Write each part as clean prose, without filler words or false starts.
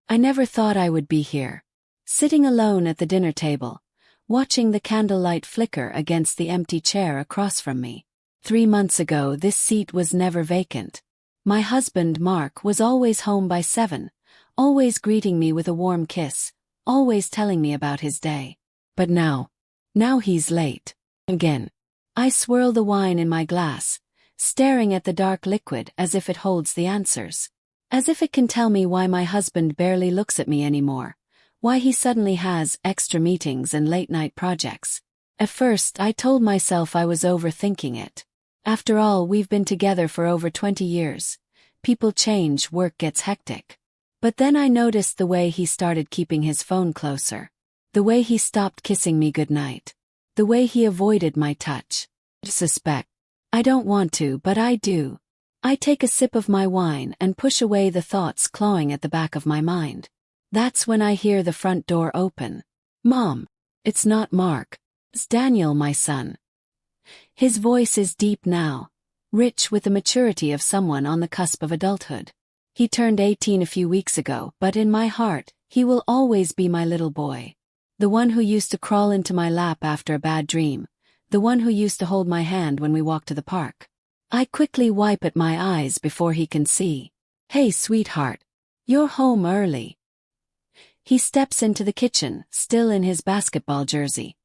I never thought I would be here, sitting alone at the dinner table, watching the candlelight flicker against the empty chair across from me. 3 months ago, this seat was never vacant. My husband, Mark, was always home by 7, always greeting me with a warm kiss, always telling me about his day. But now he's late. Again. I swirl the wine in my glass, staring at the dark liquid as if it holds the answers. As if it can tell me why my husband barely looks at me anymore, why he suddenly has extra meetings and late-night projects. At first, I told myself I was overthinking it. After all, we've been together for over 20 years. People change, work gets hectic. But then I noticed the way he started keeping his phone closer. The way he stopped kissing me goodnight. The way he avoided my touch. Suspect. I don't want to, but I do. I take a sip of my wine and push away the thoughts clawing at the back of my mind. That's when I hear the front door open. Mom. It's not Mark. It's Daniel, my son. His voice is deep now, rich with the maturity of someone on the cusp of adulthood. He turned 18 a few weeks ago, but in my heart, he will always be my little boy. The one who used to crawl into my lap after a bad dream. The one who used to hold my hand when we walked to the park. I quickly wipe at my eyes before he can see. Hey, sweetheart. You're home early. He steps into the kitchen, still in his basketball jersey.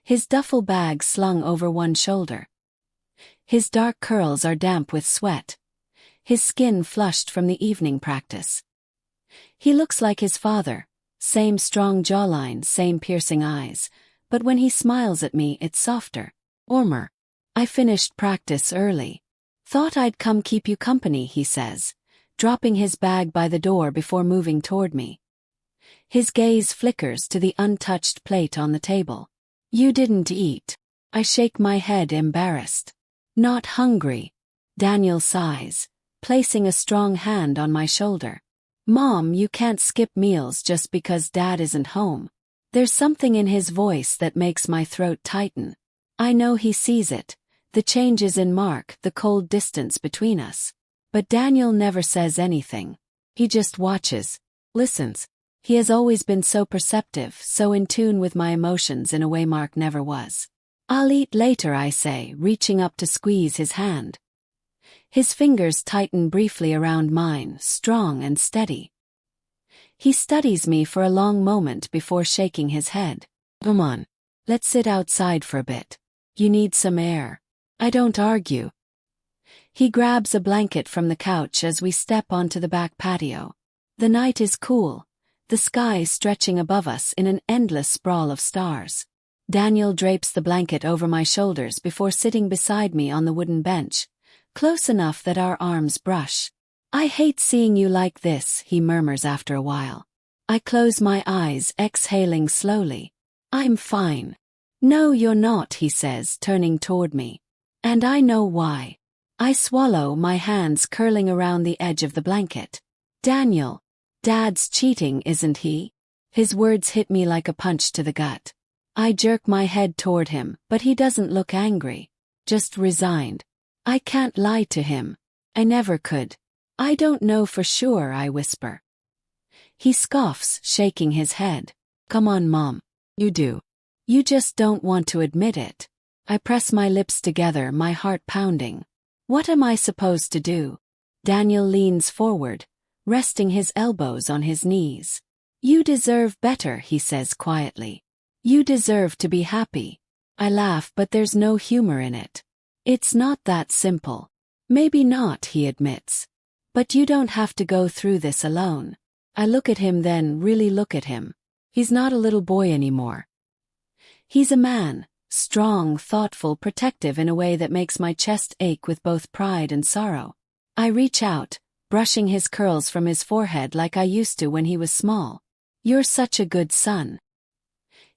His duffel bag slung over one shoulder. His dark curls are damp with sweat. His skin flushed from the evening practice. He looks like his father. Same strong jawline, same piercing eyes, but when he smiles at me it's softer, warmer. I finished practice early. Thought I'd come keep you company, he says, dropping his bag by the door before moving toward me. His gaze flickers to the untouched plate on the table. You didn't eat. I shake my head, embarrassed. Not hungry. Daniel sighs, placing a strong hand on my shoulder. Mom, you can't skip meals just because Dad isn't home. There's something in his voice that makes my throat tighten. I know he sees it, the changes in Mark, the cold distance between us. But Daniel never says anything. He just watches, listens. He has always been so perceptive, so in tune with my emotions in a way Mark never was. I'll eat later, I say, reaching up to squeeze his hand. His fingers tighten briefly around mine, strong and steady. He studies me for a long moment before shaking his head. Come on. Let's sit outside for a bit. You need some air. I don't argue. He grabs a blanket from the couch as we step onto the back patio. The night is cool, the sky stretching above us in an endless sprawl of stars. Daniel drapes the blanket over my shoulders before sitting beside me on the wooden bench, close enough that our arms brush. I hate seeing you like this, he murmurs after a while. I close my eyes, exhaling slowly. I'm fine. No, you're not, he says, turning toward me. And I know why. I swallow, my hands curling around the edge of the blanket. Daniel. Dad's cheating, isn't he? His words hit me like a punch to the gut. I jerk my head toward him, but he doesn't look angry. Just resigned. I can't lie to him. I never could. I don't know for sure, I whisper. He scoffs, shaking his head. Come on, Mom. You do. You just don't want to admit it. I press my lips together, my heart pounding. What am I supposed to do? Daniel leans forward, resting his elbows on his knees. You deserve better, he says quietly. You deserve to be happy. I laugh, but there's no humor in it. It's not that simple. Maybe not, he admits. But you don't have to go through this alone. I look at him, then really look at him. He's not a little boy anymore. He's a man, strong, thoughtful, protective in a way that makes my chest ache with both pride and sorrow. I reach out, brushing his curls from his forehead like I used to when he was small. You're such a good son.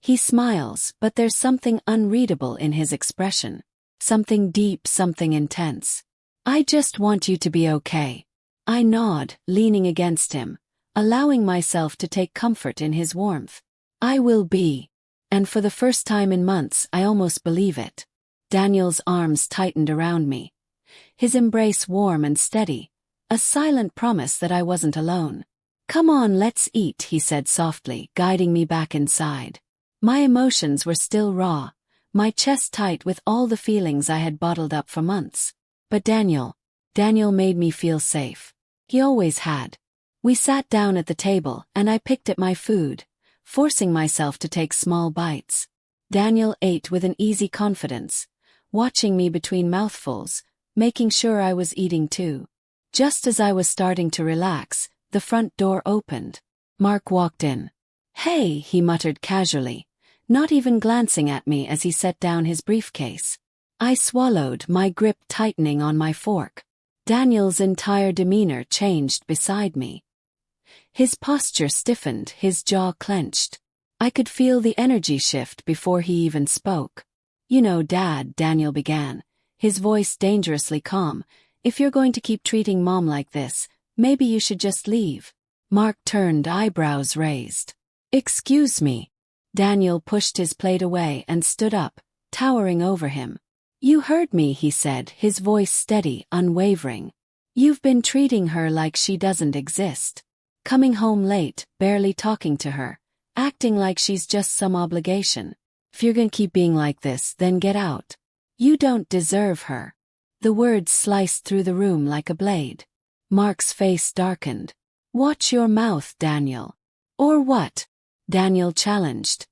He smiles, but there's something unreadable in his expression. Something deep, something intense. I just want you to be okay. I nod, leaning against him, allowing myself to take comfort in his warmth. I will be. And for the first time in months, I almost believe it. Daniel's arms tightened around me. His embrace warm and steady, a silent promise that I wasn't alone. "Come on, let's eat," he said softly, guiding me back inside. My emotions were still raw, my chest tight with all the feelings I had bottled up for months. But Daniel made me feel safe. He always had. We sat down at the table and I picked at my food, forcing myself to take small bites. Daniel ate with an easy confidence, watching me between mouthfuls, making sure I was eating too. Just as I was starting to relax, the front door opened. Mark walked in. "Hey," he muttered casually, not even glancing at me as he set down his briefcase. I swallowed, my grip tightening on my fork. Daniel's entire demeanor changed beside me. His posture stiffened, his jaw clenched. I could feel the energy shift before he even spoke. "You know, Dad," Daniel began, his voice dangerously calm, "if you're going to keep treating Mom like this, maybe you should just leave." Mark turned, eyebrows raised. "Excuse me." Daniel pushed his plate away and stood up, towering over him. "You heard me," he said, his voice steady, unwavering. "You've been treating her like she doesn't exist. Coming home late, barely talking to her, acting like she's just some obligation. If you're gonna keep being like this, then get out. You don't deserve her." The words sliced through the room like a blade. Mark's face darkened. "Watch your mouth, Daniel." "Or what?" Daniel challenged,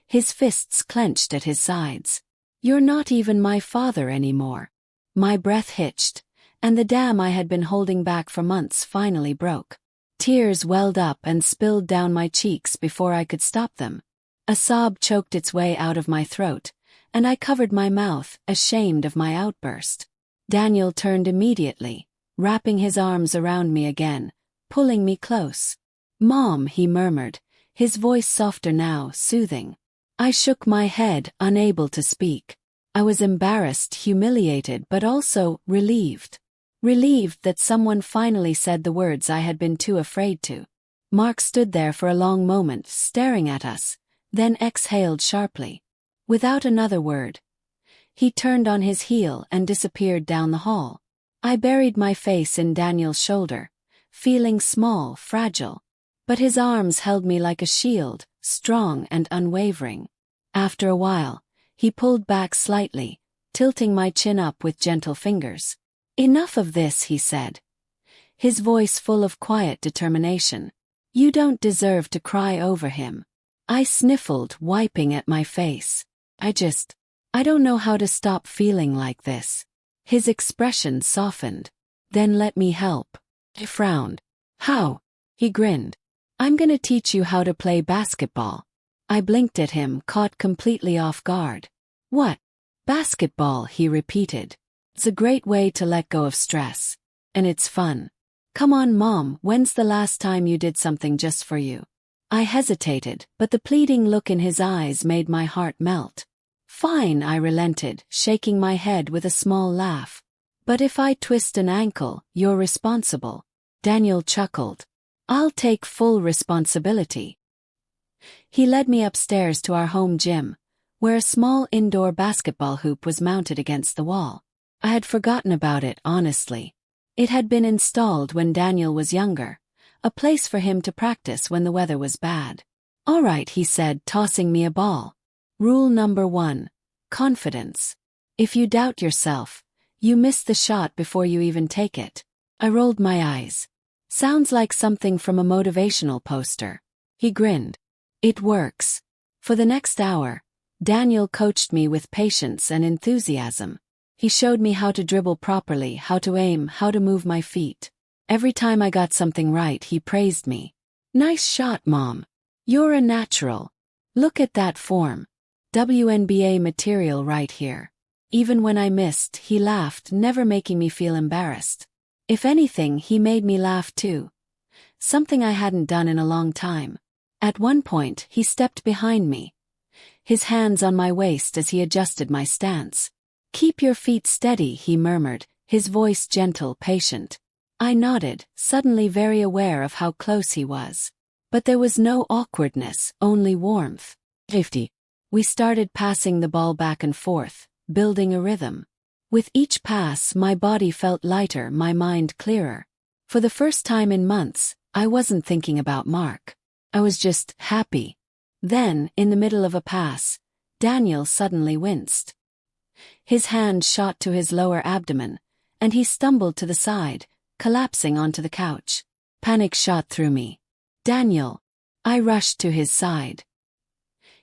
his fists clenched at his sides. "You're not even my father anymore." My breath hitched, and the dam I had been holding back for months finally broke. Tears welled up and spilled down my cheeks before I could stop them. A sob choked its way out of my throat, and I covered my mouth, ashamed of my outburst. Daniel turned immediately, wrapping his arms around me again, pulling me close. "Mom," he murmured, his voice softer now, soothing. I shook my head, unable to speak. I was embarrassed, humiliated, but also relieved. Relieved that someone finally said the words I had been too afraid to. Mark stood there for a long moment, staring at us, then exhaled sharply. Without another word, he turned on his heel and disappeared down the hall. I buried my face in Daniel's shoulder, feeling small, fragile. But his arms held me like a shield, strong and unwavering. After a while, he pulled back slightly, tilting my chin up with gentle fingers. "Enough of this," he said, his voice full of quiet determination. "You don't deserve to cry over him." I sniffled, wiping at my face. I don't know how to stop feeling like this." His expression softened. "Then let me help." I frowned. "How?" He grinned. "I'm gonna teach you how to play basketball." I blinked at him, caught completely off guard. "What?" "Basketball," he repeated. "It's a great way to let go of stress. And it's fun. Come on, Mom, when's the last time you did something just for you?" I hesitated, but the pleading look in his eyes made my heart melt. "Fine," I relented, shaking my head with a small laugh. "But if I twist an ankle, you're responsible." Daniel chuckled. "I'll take full responsibility." He led me upstairs to our home gym, where a small indoor basketball hoop was mounted against the wall. I had forgotten about it, honestly. It had been installed when Daniel was younger, a place for him to practice when the weather was bad. "All right," he said, tossing me a ball. "Rule number 1. Confidence. If you doubt yourself, you miss the shot before you even take it." I rolled my eyes. "Sounds like something from a motivational poster." He grinned. "It works." For the next hour, Daniel coached me with patience and enthusiasm. He showed me how to dribble properly, how to aim, how to move my feet. Every time I got something right, he praised me. "Nice shot, Mom. You're a natural. Look at that form. WNBA material right here." Even when I missed, he laughed, never making me feel embarrassed. If anything, he made me laugh too. Something I hadn't done in a long time. At one point, he stepped behind me, his hands on my waist as he adjusted my stance. "Keep your feet steady," he murmured, his voice gentle, patient. I nodded, suddenly very aware of how close he was. But there was no awkwardness, only warmth. 50. We started passing the ball back and forth, building a rhythm. With each pass, my body felt lighter, my mind clearer. For the first time in months, I wasn't thinking about Mark. I was just happy. Then, in the middle of a pass, Daniel suddenly winced. His hand shot to his lower abdomen, and he stumbled to the side, collapsing onto the couch. Panic shot through me. Daniel! I rushed to his side.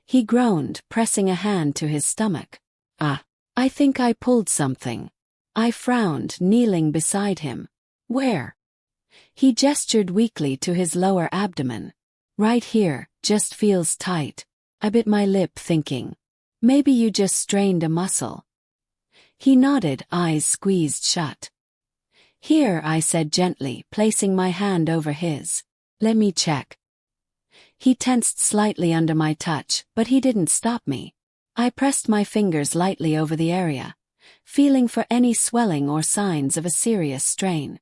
He groaned, pressing a hand to his stomach. I think I pulled something. I frowned, kneeling beside him. Where? He gestured weakly to his lower abdomen. Right here, just feels tight. I bit my lip, thinking, maybe you just strained a muscle. He nodded, eyes squeezed shut. Here, I said gently, placing my hand over his. Let me check. He tensed slightly under my touch, but he didn't stop me. I pressed my fingers lightly over the area, feeling for any swelling or signs of a serious strain.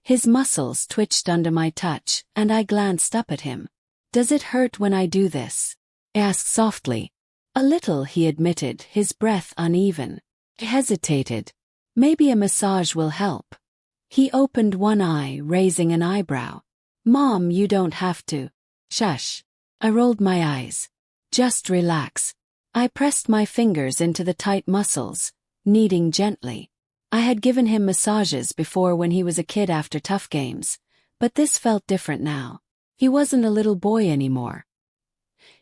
His muscles twitched under my touch, and I glanced up at him. Does it hurt when I do this? I asked softly. A little, he admitted, his breath uneven. I hesitated. Maybe a massage will help. He opened one eye, raising an eyebrow. Mom, you don't have to. Shush. I rolled my eyes. Just relax. I pressed my fingers into the tight muscles, kneading gently. I had given him massages before when he was a kid after tough games, but this felt different now. He wasn't a little boy anymore.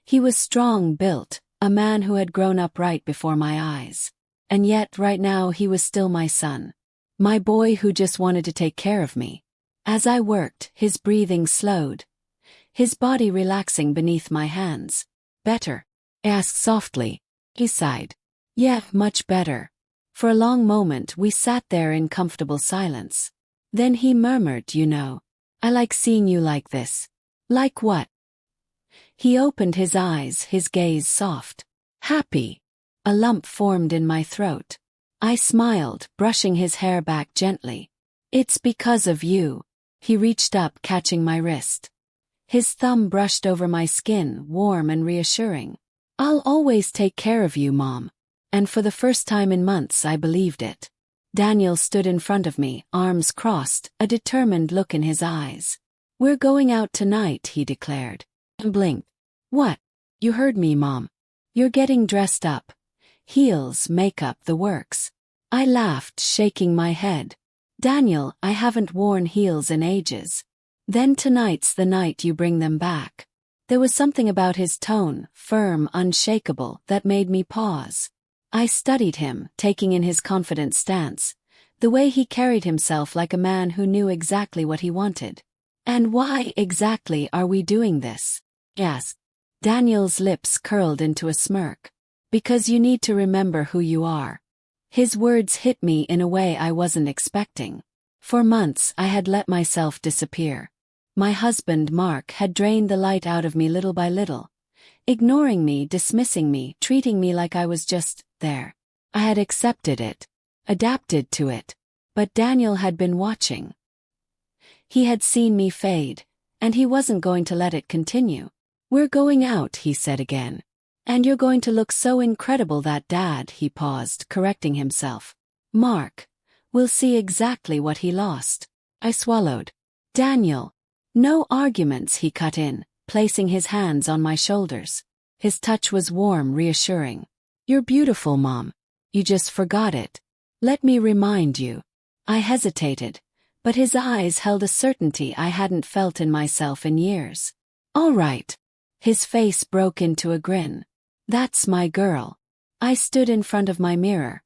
He was strong built, a man who had grown up right before my eyes. And yet, right now, he was still my son. My boy who just wanted to take care of me. As I worked, his breathing slowed, his body relaxing beneath my hands. Better? I asked softly. He sighed. Yeah, much better. For a long moment we sat there in comfortable silence. Then he murmured, you know, I like seeing you like this. Like what? He opened his eyes, his gaze soft. Happy. A lump formed in my throat. I smiled, brushing his hair back gently. It's because of you. He reached up, catching my wrist. His thumb brushed over my skin, warm and reassuring. I'll always take care of you, Mom. And for the first time in months I believed it. Daniel stood in front of me, arms crossed, a determined look in his eyes. We're going out tonight, he declared. And blinked. What? You heard me, Mom. You're getting dressed up. Heels, makeup, the works. I laughed, shaking my head. Daniel, I haven't worn heels in ages. Then tonight's the night you bring them back. There was something about his tone, firm, unshakable, that made me pause. I studied him, taking in his confident stance, the way he carried himself like a man who knew exactly what he wanted. And why exactly are we doing this? I asked. Daniel's lips curled into a smirk. Because you need to remember who you are. His words hit me in a way I wasn't expecting. For months I had let myself disappear. My husband, Mark, had drained the light out of me little by little, ignoring me, dismissing me, treating me like I was just there. I had accepted it, adapted to it, but Daniel had been watching. He had seen me fade, and he wasn't going to let it continue. We're going out, he said again. And you're going to look so incredible that Dad, he paused, correcting himself. Mark, will see exactly what he lost. I swallowed. Daniel. No arguments, he cut in, placing his hands on my shoulders. His touch was warm, reassuring. You're beautiful, Mom. You just forgot it. Let me remind you. I hesitated, but his eyes held a certainty I hadn't felt in myself in years. All right. His face broke into a grin. That's my girl. I stood in front of my mirror,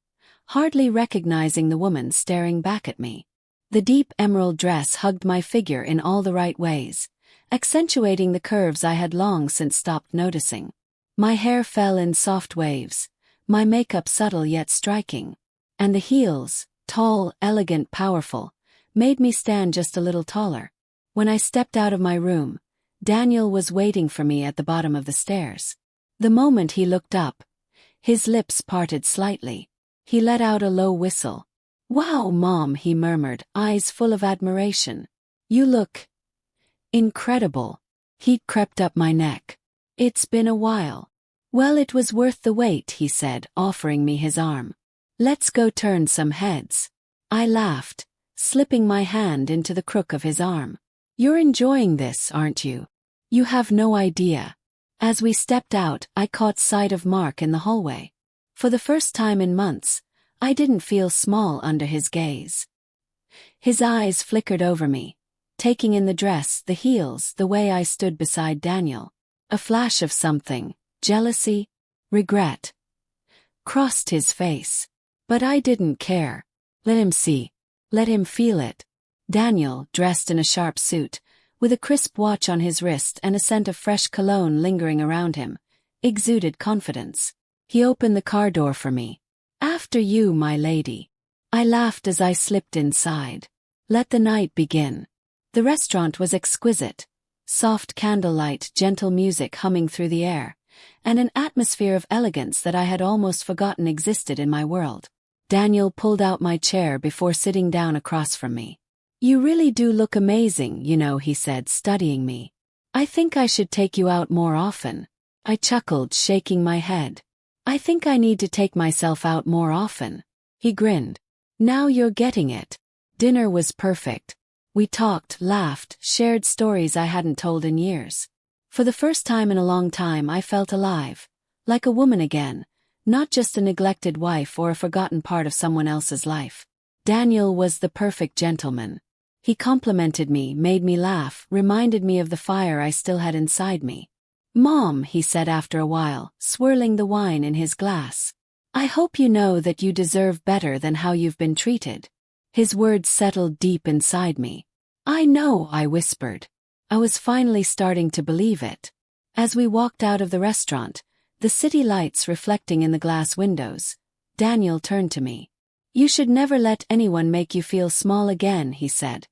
hardly recognizing the woman staring back at me. The deep emerald dress hugged my figure in all the right ways, accentuating the curves I had long since stopped noticing. My hair fell in soft waves, my makeup subtle yet striking. And the heels, tall, elegant, powerful, made me stand just a little taller. When I stepped out of my room, Daniel was waiting for me at the bottom of the stairs. The moment he looked up, his lips parted slightly. He let out a low whistle. Wow, Mom, he murmured, eyes full of admiration. You look incredible. Heat crept up my neck. It's been a while. Well, it was worth the wait, he said, offering me his arm. Let's go turn some heads. I laughed, slipping my hand into the crook of his arm. You're enjoying this, aren't you? You have no idea. As we stepped out, I caught sight of Mark in the hallway. For the first time in months, I didn't feel small under his gaze. His eyes flickered over me, taking in the dress, the heels, the way I stood beside Daniel. A flash of something, jealousy, regret, crossed his face. But I didn't care. Let him see. Let him feel it. Daniel, dressed in a sharp suit, with a crisp watch on his wrist and a scent of fresh cologne lingering around him, exuded confidence. He opened the car door for me. "After you, my lady." I laughed as I slipped inside. Let the night begin. The restaurant was exquisite. Soft candlelight, gentle music humming through the air, and an atmosphere of elegance that I had almost forgotten existed in my world. Daniel pulled out my chair before sitting down across from me. "You really do look amazing, he said, studying me. "I think I should take you out more often." I chuckled, shaking my head. "I think I need to take myself out more often." He grinned. "Now you're getting it." Dinner was perfect. We talked, laughed, shared stories I hadn't told in years. For the first time in a long time I felt alive, like a woman again, not just a neglected wife or a forgotten part of someone else's life. Daniel was the perfect gentleman. He complimented me, made me laugh, reminded me of the fire I still had inside me. "Mom," he said after a while, swirling the wine in his glass, "I hope you know that you deserve better than how you've been treated." His words settled deep inside me. "I know," I whispered. I was finally starting to believe it. As we walked out of the restaurant, the city lights reflecting in the glass windows, Daniel turned to me. "You should never let anyone make you feel small again," he said.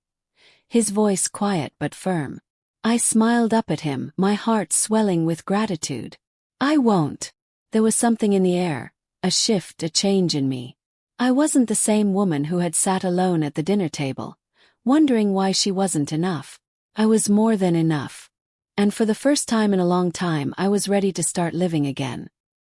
His voice quiet but firm. I smiled up at him, my heart swelling with gratitude. "I won't." There was something in the air, a shift, a change in me. I wasn't the same woman who had sat alone at the dinner table, wondering why she wasn't enough. I was more than enough. And for the first time in a long time I was ready to start living again.